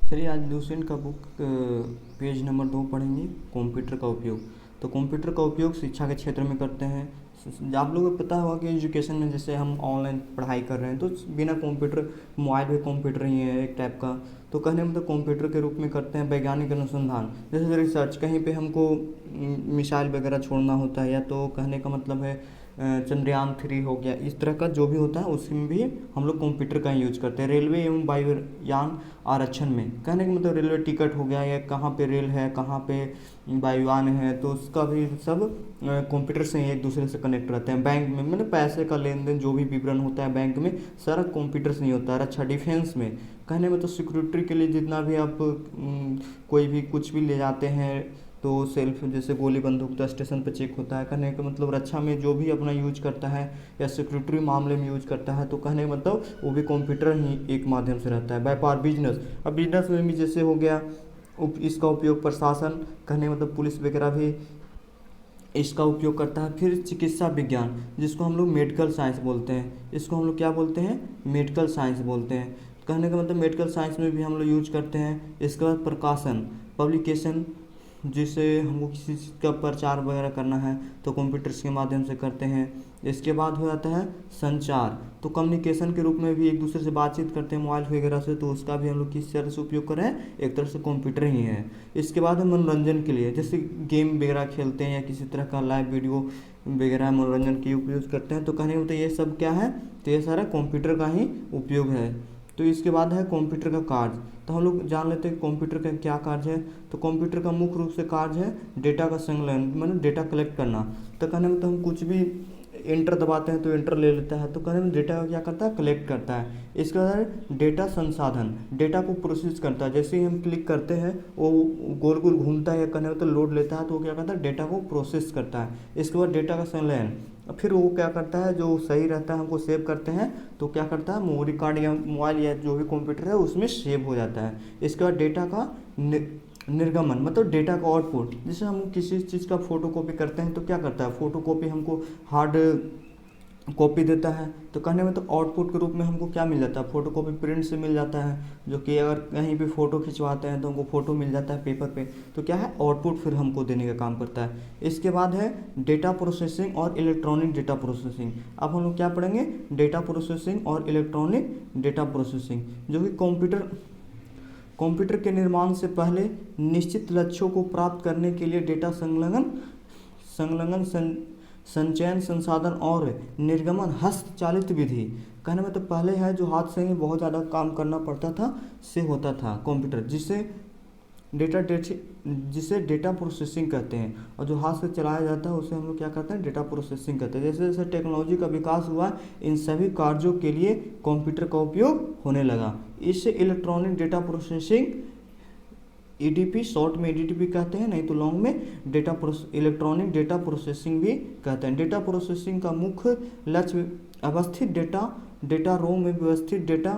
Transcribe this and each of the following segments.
चलिए आज लूसेंट का बुक पेज नंबर 2 पढ़ेंगे, कंप्यूटर का उपयोग। तो कंप्यूटर का उपयोग शिक्षा के क्षेत्र में करते हैं। आप लोगों को पता होगा कि एजुकेशन में जैसे हम ऑनलाइन पढ़ाई कर रहे हैं तो बिना कंप्यूटर, मोबाइल भी कंप्यूटर ही है एक टाइप का। तो कहने मतलब कंप्यूटर के रूप में करते हैं वैज्ञानिक अनुसंधान, जैसे रिसर्च, कहीं पे हमको मिसाइल वगैरह छोड़ना होता है, या तो कहने का मतलब है चंद्रयान 3 हो गया, इस तरह का जो भी होता है उसमें भी हम लोग कंप्यूटर का यूज करते हैं। रेलवे एवं वायुयान आरक्षण में, कहने का मतलब रेलवे टिकट हो गया, या कहाँ पे रेल है, कहाँ पे वायुयान है, तो उसका भी सब कंप्यूटर से ही एक दूसरे से कनेक्ट रहते हैं। बैंक में मतलब पैसे का लेन देन जो भी विवरण होता है बैंक में, सारा कंप्यूटर से ही होता है। अच्छा, डिफेंस में कहने में तो सिक्योरिटी के लिए जितना भी आप कोई भी कुछ भी ले जाते हैं तो सेल्फ, जैसे गोली बंदूक तो स्टेशन पर चेक होता है। कहने का मतलब रक्षा में जो भी अपना यूज करता है या सिक्योरिटी मामले में यूज करता है, तो कहने का मतलब वो भी कंप्यूटर ही एक माध्यम से रहता है। व्यापार, बिजनेस, अब बिजनेस में भी जैसे हो गया इसका उपयोग प्रशासन, कहने मतलब पुलिस वगैरह भी इसका उपयोग करता है। फिर चिकित्सा विज्ञान, जिसको हम लोग मेडिकल साइंस बोलते हैं, इसको हम लोग क्या बोलते हैं, मेडिकल साइंस बोलते हैं। कहने का मतलब मेडिकल साइंस में भी हम लोग यूज करते हैं। इसके बाद प्रकाशन, पब्लिकेशन, जिससे हमको किसी चीज़ का प्रचार वगैरह करना है तो कंप्यूटर्स के माध्यम से करते हैं। इसके बाद हो जाता है संचार, तो कम्युनिकेशन के रूप में भी एक दूसरे से बातचीत करते हैं मोबाइल वगैरह से, तो उसका भी हम लोग किस तरह से उपयोग कर रहे हैं, एक तरह से कंप्यूटर ही है। इसके बाद है मनोरंजन के लिए, जैसे गेम वगैरह खेलते हैं या किसी तरह का लाइव वीडियो वगैरह मनोरंजन के उपयोग करते हैं, तो कहने को तो ये सब क्या है, तो ये सारा कंप्यूटर का ही उपयोग है। तो इसके बाद है कंप्यूटर का कार्य, तो हम लोग जान लेते हैं कंप्यूटर का क्या कार्य है। तो कंप्यूटर का मुख्य रूप से कार्य है डेटा का संकलन, मतलब डेटा कलेक्ट करना। तो कहने में तो हम कुछ भी इंटर दबाते हैं तो इंटर ले लेता है, तो कहने में डेटा क्या करता है, कलेक्ट करता है। इसके बाद डेटा संसाधन, डेटा को प्रोसेस करता है। जैसे ही हम क्लिक करते हैं वो गोल गोल घूमता है, या कहने में तो लोड लेता है, तो वो क्या करता है, डेटा को प्रोसेस करता है। इसके बाद डेटा का संलयन, फिर वो क्या करता है, जो सही रहता है हमको सेव करते हैं, तो क्या करता है, मेमोरी कार्ड या मोबाइल या जो भी कंप्यूटर है उसमें सेव हो जाता है। इसके बाद डेटा का निर्गमन, मतलब डेटा का आउटपुट, जैसे हम किसी चीज़ का फोटो कॉपी करते हैं तो क्या करता है, फोटो कॉपी हमको हार्ड कॉपी देता है, तो कहने में तो आउटपुट के रूप में हमको क्या मिल जाता है, फोटो कॉपी प्रिंट से मिल जाता है। जो कि अगर कहीं भी फ़ोटो खिंचवाते हैं तो हमको फ़ोटो मिल जाता है पेपर पे, तो क्या है, आउटपुट फिर हमको देने का काम करता है। इसके बाद है डेटा प्रोसेसिंग और इलेक्ट्रॉनिक डेटा प्रोसेसिंग। अब हम लोग क्या पढ़ेंगे, डेटा प्रोसेसिंग और इलेक्ट्रॉनिक डेटा प्रोसेसिंग, जो कि कंप्यूटर के निर्माण से पहले निश्चित लक्ष्यों को प्राप्त करने के लिए डेटा संलग्न संचयन, संसाधन और निर्गमन हस्तचालित विधि। कहने में तो पहले है जो हाथ से ही बहुत ज़्यादा काम करना पड़ता था, से होता था कंप्यूटर, जिसे डेटा प्रोसेसिंग कहते हैं। और जो हाथ से चलाया जाता है उसे हम लोग क्या कहते हैं, डेटा प्रोसेसिंग कहते हैं। जैसे जैसे टेक्नोलॉजी का विकास हुआ, इन सभी कार्यों के लिए कंप्यूटर का उपयोग होने लगा। इससे electronic data processing, EDP, short में ईडीपी कहते हैं, नहीं तो लॉन्ग में इलेक्ट्रॉनिक डेटा प्रोसेसिंग भी कहते हैं। डेटा प्रोसेसिंग का मुख्य लक्ष्य अवस्थित डेटा रोम में व्यवस्थित डेटा,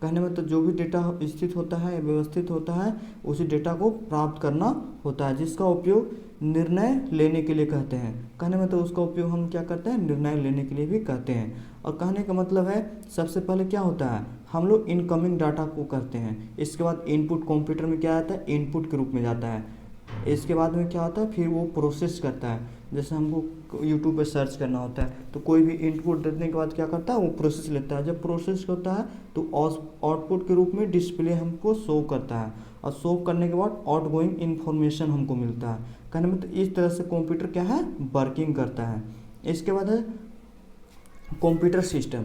कहने में तो जो भी डेटा स्थित होता है, व्यवस्थित होता है, उसी डेटा को प्राप्त करना होता है, जिसका उपयोग निर्णय लेने के लिए कहते हैं। कहने में तो उसका उपयोग हम क्या करते हैं, निर्णय लेने के लिए भी कहते हैं। और कहने का मतलब है सबसे पहले क्या होता है, हम लोग इनकमिंग डाटा को करते हैं। इसके बाद इनपुट कंप्यूटर में क्या आता है, इनपुट के रूप में जाता है। इसके बाद में क्या होता है, फिर वो प्रोसेस करता है। जैसे हमको यूट्यूब पे सर्च करना होता है तो कोई भी इनपुट देने के बाद क्या करता है, वो प्रोसेस लेता है। जब प्रोसेस होता है तो आउटपुट के रूप में डिस्प्ले हमको शो करता है, और शो करने के बाद आउटगोइंग इन्फॉर्मेशन हमको मिलता है। कहने में तो इस तरह से कंप्यूटर क्या है, वर्किंग करता है। इसके बाद है कंप्यूटर सिस्टम।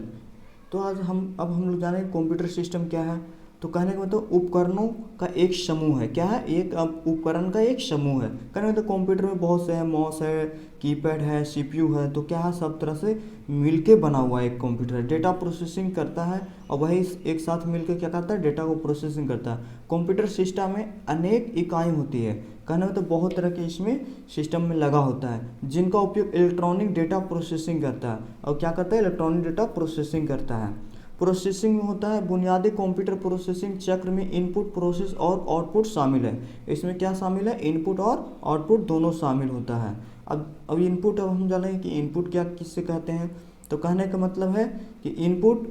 तो आज अब हम लोग जाने कंप्यूटर सिस्टम क्या है। तो कहने का मतलब उपकरणों का एक समूह है। क्या है, एक उपकरण का एक समूह है। कहने का मतलब कंप्यूटर में बहुत से है, माउस है, कीपैड है, सीपीयू है, तो क्या है, सब तरह से मिलके बना हुआ है एक कंप्यूटर। डेटा प्रोसेसिंग करता है और वही एक साथ मिलकर क्या करता है, डेटा को प्रोसेसिंग करता है। कंप्यूटर सिस्टम में अनेक इकाई होती है। कहने में तो बहुत तरह के इसमें सिस्टम में लगा होता है, जिनका उपयोग इलेक्ट्रॉनिक डेटा प्रोसेसिंग करता है। और क्या करता है, इलेक्ट्रॉनिक डेटा प्रोसेसिंग करता है। प्रोसेसिंग में होता है बुनियादी कंप्यूटर प्रोसेसिंग चक्र में इनपुट, प्रोसेस और आउटपुट शामिल है। इसमें क्या शामिल है, इनपुट और आउटपुट दोनों शामिल होता है। अब इनपुट, अब हम जानेंगे कि इनपुट क्या किससे कहते हैं। तो कहने का मतलब है कि इनपुट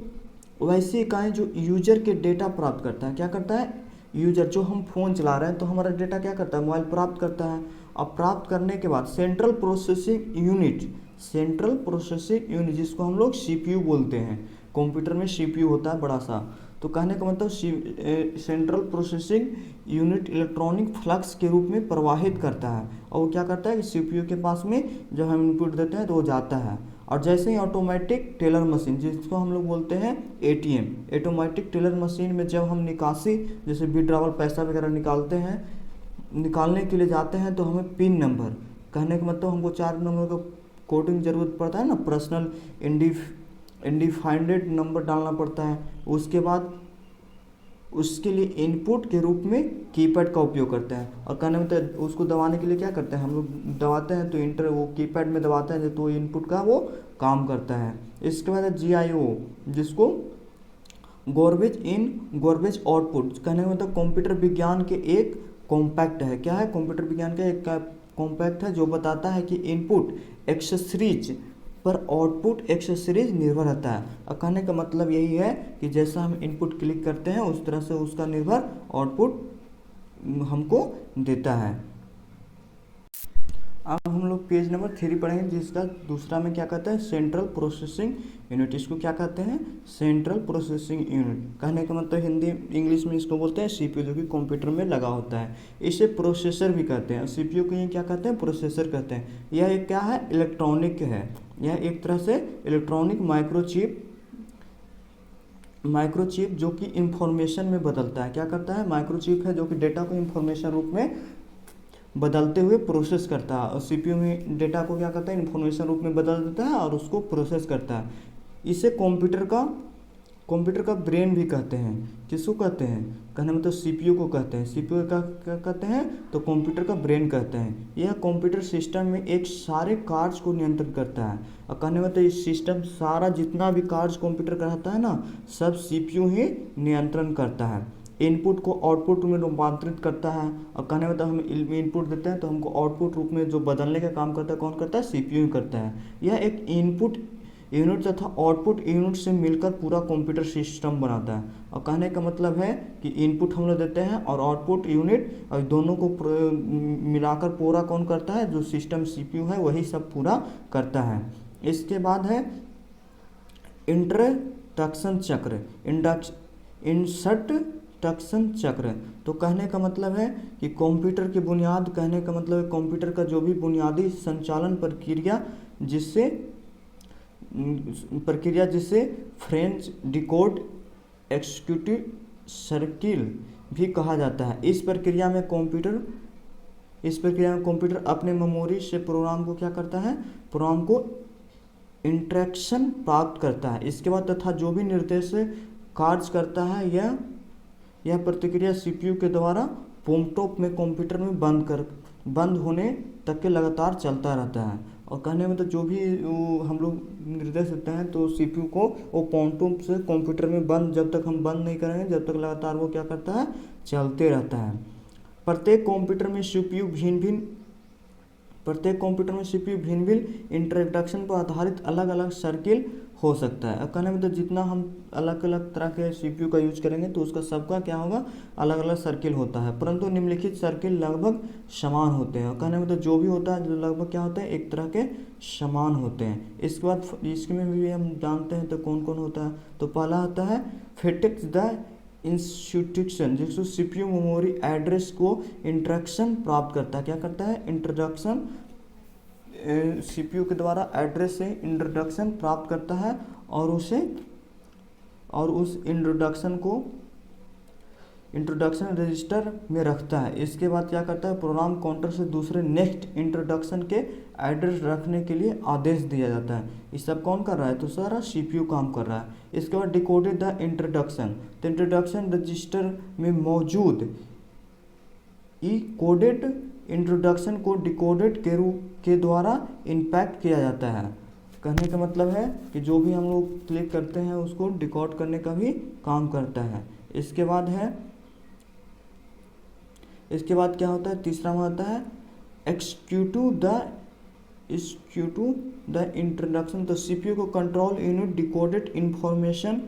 वैसी इकाई जो यूजर के डेटा प्राप्त करता है। क्या करता है, यूजर जो हम फ़ोन चला रहे हैं तो हमारा डेटा क्या करता है, मोबाइल प्राप्त करता है। अब प्राप्त करने के बाद सेंट्रल प्रोसेसिंग यूनिट जिसको हम लोग सीपीयू बोलते हैं, कंप्यूटर में सीपीयू होता है बड़ा सा, तो कहने का मतलब central processing unit electronic flux के रूप में प्रवाहित करता है। और वो क्या करता है कि सीपीयू के पास में जब हम इनपुट देते हैं तो वो जाता है। और जैसे ही ऑटोमेटिक टेलर मशीन जिसको हम लोग बोलते हैं एटीएम, ऑटोमेटिक टेलर मशीन में जब हम निकासी जैसे विड्रॉवल पैसा वगैरह निकालते हैं, निकालने के लिए जाते हैं तो हमें पिन नंबर, कहने का मतलब हमको 4 नंबर का कोडिंग ज़रूरत पड़ता है ना, पर्सनल इंडिफाइंड नंबर डालना पड़ता है। उसके बाद उसके लिए इनपुट के रूप में कीपैड का उपयोग करते हैं। और कहने मतलब उसको दबाने के लिए क्या करते हैं हम लोग, दबाते हैं तो इंटर वो कीपैड में दबाते हैं तो इनपुट का वो काम करता है। इसके बाद GIO जिसको गॉर्बेज आउटपुट, कहने का मतलब कंप्यूटर विज्ञान के एक कॉम्पैक्ट है। क्या है, कंप्यूटर विज्ञान का एक कॉम्पैक्ट है जो बताता है कि इनपुट एक्सेसरीज पर आउटपुट एक्सेसरीज निर्भर रहता है। और कहने का मतलब यही है कि जैसा हम इनपुट क्लिक करते हैं उस तरह से उसका निर्भर आउटपुट हमको देता है। अब हम लोग पेज नंबर 3 पढ़ेंगे जिसका दूसरा में क्या कहते हैं, सेंट्रल प्रोसेसिंग यूनिट। इसको क्या कहते हैं, सेंट्रल प्रोसेसिंग यूनिट। कहने का मतलब हिंदी इंग्लिश में इसको बोलते हैं सीपीयू, जो कि कंप्यूटर में लगा होता है। इसे प्रोसेसर भी कहते हैं। सीपीयू को ये क्या कहते हैं, प्रोसेसर कहते हैं। यह एक क्या है, इलेक्ट्रॉनिक है। यह एक तरह से इलेक्ट्रॉनिक माइक्रोचिप जो कि इंफॉर्मेशन में बदलता है। क्या करता है, माइक्रोचिप है जो कि डेटा को इंफॉर्मेशन रूप में बदलते हुए प्रोसेस करता है। और सीपीयू में डेटा को क्या करता है, इंफॉर्मेशन रूप में बदल देता है और उसको प्रोसेस करता है। इसे कंप्यूटर का ब्रेन भी कहते हैं। किसको कहते हैं, कहने मतलब सीपीयू को कहते हैं। सीपीयू का क्या कहते हैं, तो कंप्यूटर का ब्रेन कहते हैं। यह कंप्यूटर सिस्टम में एक सारे कार्य को नियंत्रित करता है। और कहने मतलब इस सिस्टम सारा जितना भी कार्य कंप्यूटर का रहता है ना, सब सीपीयू ही नियंत्रण करता है। इनपुट को आउटपुट में रूपांतरित करता है। और कहने मतलब हम इनपुट देते हैं तो हमको आउटपुट रूप में जो बदलने का काम करता है कौन करता है, सीपीयू ही करता है। यह एक इनपुट यूनिट तथा आउटपुट यूनिट से मिलकर पूरा कंप्यूटर सिस्टम बनाता है। और कहने का मतलब है कि इनपुट हम लोग देते हैं और आउटपुट यूनिट, और दोनों को मिलाकर पूरा कौन करता है, जो सिस्टम सीपीयू है वही सब पूरा करता है। इसके बाद है इंस्ट्रक्शन चक्र। तो कहने का मतलब है कि कंप्यूटर की बुनियाद, कहने का मतलब है कंप्यूटर का जो भी बुनियादी संचालन प्रक्रिया जिसे फ्रेंच डिकोड एक्सिक्यूटिव सर्किल भी कहा जाता है। इस प्रक्रिया में कंप्यूटर अपने मेमोरी से प्रोग्राम को क्या करता है, प्रोग्राम को इंस्ट्रक्शन प्राप्त करता है। इसके बाद तथा जो भी निर्देश कार्य करता है यह प्रतिक्रिया सीपीयू के द्वारा पोमटोप में कंप्यूटर में बंद होने तक के लगातार चलता रहता है। और कहने में तो जो भी हम लोग निर्देश देते हैं तो सीपीयू को वो पोमटोप से कंप्यूटर में जब तक हम बंद नहीं करेंगे जब तक लगातार वो क्या करता है, चलते रहता है। प्रत्येक कंप्यूटर में सीपीयू भिन्न इंस्ट्रक्शन पर आधारित अलग अलग सर्किल हो सकता है। अब कहने में तो जितना हम अलग अलग तरह के सीपीयू का यूज करेंगे तो उसका सबका क्या होगा, अलग अलग सर्किल होता है, परंतु निम्नलिखित सर्किल लगभग समान होते हैं। और कहने में तो जो भी होता है जो लगभग क्या होता है, एक तरह के समान होते हैं। इसके बाद इसमें भी हम जानते हैं तो कौन कौन होता है। तो पहला होता है फेटेक्स द इंस्ट्रक्शन, जिसको सीपीयू मेमोरी एड्रेस को इंस्ट्रक्शन प्राप्त करता है। क्या करता है, इंट्रोडक्शन, सीपीयू के द्वारा एड्रेस से इंट्रोडक्शन प्राप्त करता है और उस इंट्रोडक्शन रजिस्टर में रखता है। इसके बाद क्या करता है, प्रोग्राम काउंटर से दूसरे नेक्स्ट इंट्रोडक्शन के एड्रेस रखने के लिए आदेश दिया जाता है। ये सब कौन कर रहा है, तो सारा सीपीयू काम कर रहा है। इसके बाद डिकोडेड द इंट्रोडक्शन, तो इंट्रोडक्शन रजिस्टर में मौजूद ई कोडेड इंट्रोडक्शन को डिकोडेड के रूप के द्वारा इम्पैक्ट किया जाता है। कहने का मतलब है कि जो भी हम लोग क्लिक करते हैं उसको डिकोड करने का भी काम करता है। इसके बाद क्या होता है, तीसरा में होता है एक्सिक्यूटिव द इंट्रोडक्शन। तो सीपीयू को कंट्रोल यूनिट डिकोडेड इंफॉर्मेशन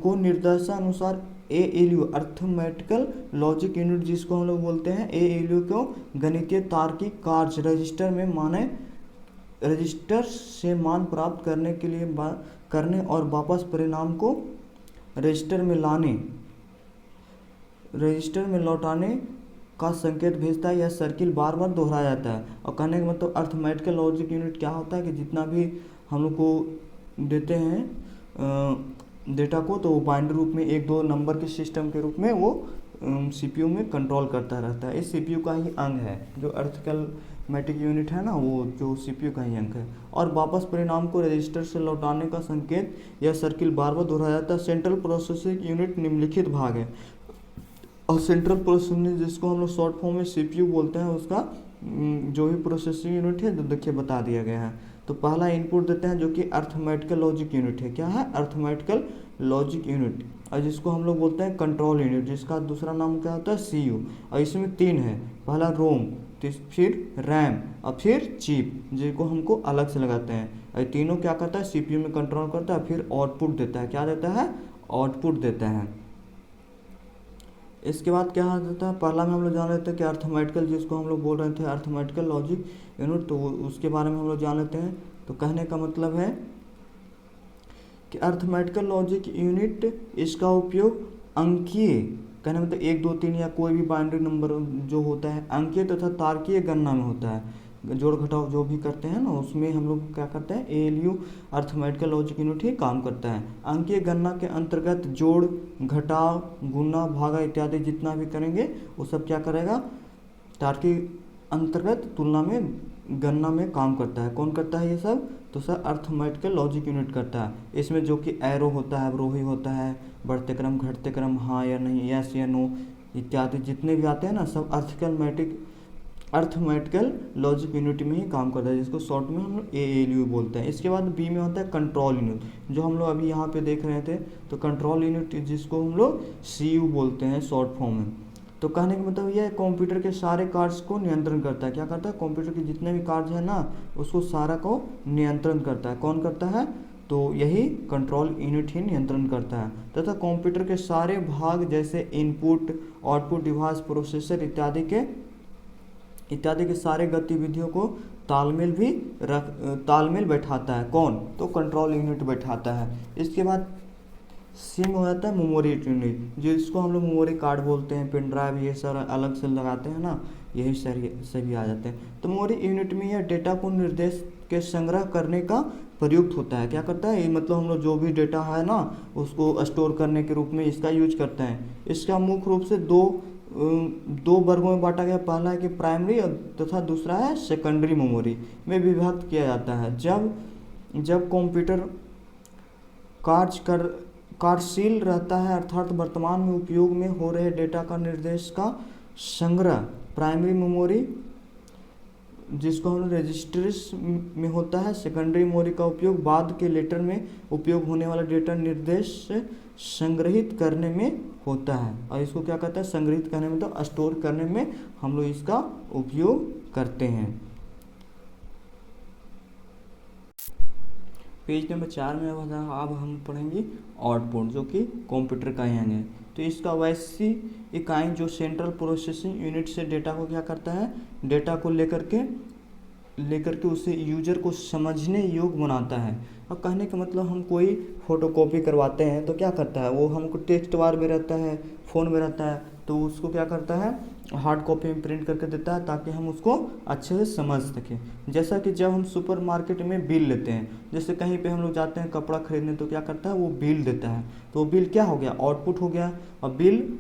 को निर्देशानुसार ALU अर्थमेटिकल लॉजिक यूनिट जिसको हम लोग बोलते हैं ALU को गणितीय तार्किक कार्य रजिस्टर से मान प्राप्त करने के लिए करने और वापस परिणाम को रजिस्टर में लौटाने का संकेत भेजता है। यह सर्किल बार बार दोहराया जाता है। और कहने का मतलब अर्थमेटिकल लॉजिक यूनिट क्या होता है कि जितना भी हम लोग को देते हैं डेटा को, तो वो बाइनरी रूप में 1-2 नंबर के सिस्टम के रूप में वो CPU में कंट्रोल करता रहता है। इस CPU का ही अंग है जो अर्थमेटिक यूनिट है ना, वो जो CPU का ही अंग है। और वापस परिणाम को रजिस्टर से लौटाने का संकेत यह सर्किल बार बार दोहराया जाता है। सेंट्रल प्रोसेसिंग यूनिट निम्नलिखित भाग है। और सेंट्रल प्रोसेसिंग यूनिट जिसको हम लोग शॉर्ट फॉर्म में CPU बोलते हैं, उसका जो भी प्रोसेसिंग यूनिट है तो देखिए बता दिया गया है। तो पहला इनपुट देते हैं जो कि अर्थमेटिकल लॉजिक यूनिट है। क्या है? Arithmetical logic unit. और जिसको हम लोग बोलते हैं कंट्रोल यूनिट, जिसका दूसरा नाम क्या होता है? CU। और इसमें 3 है, पहला रोम, फिर रैम और फिर चिप, जिनको हमको अलग से लगाते हैं। और तीनों क्या करता है? CPU में कंट्रोल करता है, फिर आउटपुट देता है। क्या देता है? आउटपुट देता है। इसके बाद क्या होता है? पहला में हम लोग जान लेते हैं कि अर्थमेटिकल, जिसको हम लोग बोल रहे थे अर्थमेटिकल लॉजिक यूनिट, तो उसके बारे में हम लोग जान लेते हैं। तो कहने का मतलब है कि अर्थमेटिकल लॉजिक यूनिट, इसका उपयोग अंकीय, कहने मतलब 1, 2, 3 या कोई भी बाइनरी नंबर जो होता है अंकीय तथा तार्किक गणना में होता है। जोड़ घटाव जो भी करते हैं ना, उसमें हम लोग क्या करते हैं? ALU अर्थमेटिकल लॉजिक यूनिट ही काम करता है। अंकीय गणना के अंतर्गत जोड़ घटाव गुना भागा इत्यादि जितना भी करेंगे वो सब क्या करेगा? तार्किक अंतर्गत तुलना में गणना में काम करता है। कौन करता है ये सब? तो सर अर्थमेटिकल लॉजिक यूनिट करता है। इसमें जो कि एरो होता है, अवरोही होता है, बढ़ते क्रम घटते क्रम, हाँ या नहीं, यस या नो इत्यादि जितने भी आते हैं ना, सब अर्थमेटिकल लॉजिक यूनिट में ही काम करता है, जिसको शॉर्ट में हम लोग ALU बोलते हैं। इसके बाद B में होता है कंट्रोल यूनिट, जो हम लोग अभी यहाँ पे देख रहे थे। तो कंट्रोल यूनिट जिसको हम लोग CU बोलते हैं शॉर्ट फॉर्म में। तो कहने का मतलब यह कंप्यूटर के सारे कार्य को नियंत्रण करता है। क्या करता है? कंप्यूटर के जितने भी कार्य हैं ना, उसको सारा को नियंत्रण करता है। कौन करता है? तो यही कंट्रोल यूनिट ही नियंत्रण करता है। तथा कंप्यूटर के सारे भाग जैसे इनपुट, आउटपुट डिवाइस, प्रोसेसर इत्यादि के सारे गतिविधियों को तालमेल बैठाता है। कौन? तो कंट्रोल यूनिट बैठाता है। इसके बाद C में हो जाता है मेमोरी यूनिट, जिसको हम लोग मेमोरी कार्ड बोलते हैं, पेन ड्राइव, ये सारा अलग से लगाते हैं ना, यही सभी आ जाते हैं। तो मेमोरी यूनिट में यह डेटा को निर्देश के संग्रह करने का प्रयुक्त होता है। क्या करता है? ये मतलब हम लोग जो भी डेटा है ना, उसको स्टोर करने के रूप में इसका यूज करते हैं। इसका मुख्य रूप से दो वर्गों में बांटा गया। पहला है कि प्राइमरी तथा दूसरा है सेकेंडरी मेमोरी में विभक्त किया जाता है। जब कंप्यूटर कार्यशील रहता है, अर्थात वर्तमान में उपयोग में हो रहे डेटा का निर्देश का संग्रह प्राइमरी मेमोरी, जिसको हम लोग रजिस्टर्स में होता है। सेकेंडरी मेमोरी का उपयोग बाद के लेटर में उपयोग होने वाला डेटा निर्देश से संग्रहित करने में होता है। और इसको क्या कहता है? संग्रहित करने में, तो स्टोर करने में हम लोग इसका उपयोग करते हैं। पेज नंबर 4 में अब हम पढ़ेंगे आउटपुट, जो कि कंप्यूटर का अंग है। तो इसका वैसी इकाई जो सेंट्रल प्रोसेसिंग यूनिट से डेटा को क्या करता है? डेटा को लेकर के उसे यूजर को समझने योग्य बनाता है। अब कहने का मतलब हम कोई फोटोकॉपी करवाते हैं तो क्या करता है? वो हमको टेक्स्ट बार में रहता है, फ़ोन में रहता है, तो उसको क्या करता है? हार्ड कॉपी में प्रिंट करके देता है ताकि हम उसको अच्छे से समझ सकें। जैसा कि जब हम सुपर मार्केट में बिल लेते हैं, जैसे कहीं पे हम लोग जाते हैं कपड़ा खरीदने, तो क्या करता है? वो बिल देता है। तो बिल क्या हो गया? आउटपुट हो गया। और बिल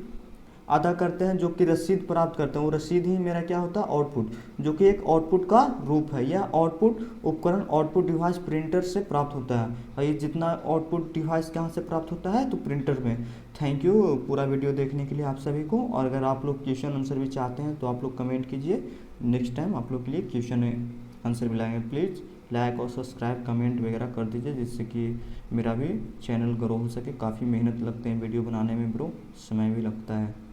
अदा करते हैं जो कि रसीद प्राप्त करते हैं, वो रसीद ही मेरा क्या होता है? आउटपुट, जो कि एक आउटपुट का रूप है। यह आउटपुट उपकरण आउटपुट डिवाइस प्रिंटर से प्राप्त होता है। और ये जितना आउटपुट डिवाइस कहाँ से प्राप्त होता है? तो प्रिंटर में। थैंक यू पूरा वीडियो देखने के लिए आप सभी को। और अगर आप लोग क्वेश्चन आंसर भी चाहते हैं तो आप लोग कमेंट कीजिए, नेक्स्ट टाइम आप लोग के लिए क्वेश्चन आंसर भी लाएंगे। प्लीज़ लाइक और सब्सक्राइब कमेंट वगैरह कर दीजिए, जिससे कि मेरा भी चैनल ग्रो हो सके। काफ़ी मेहनत लगते हैं वीडियो बनाने में ब्रो, समय भी लगता है।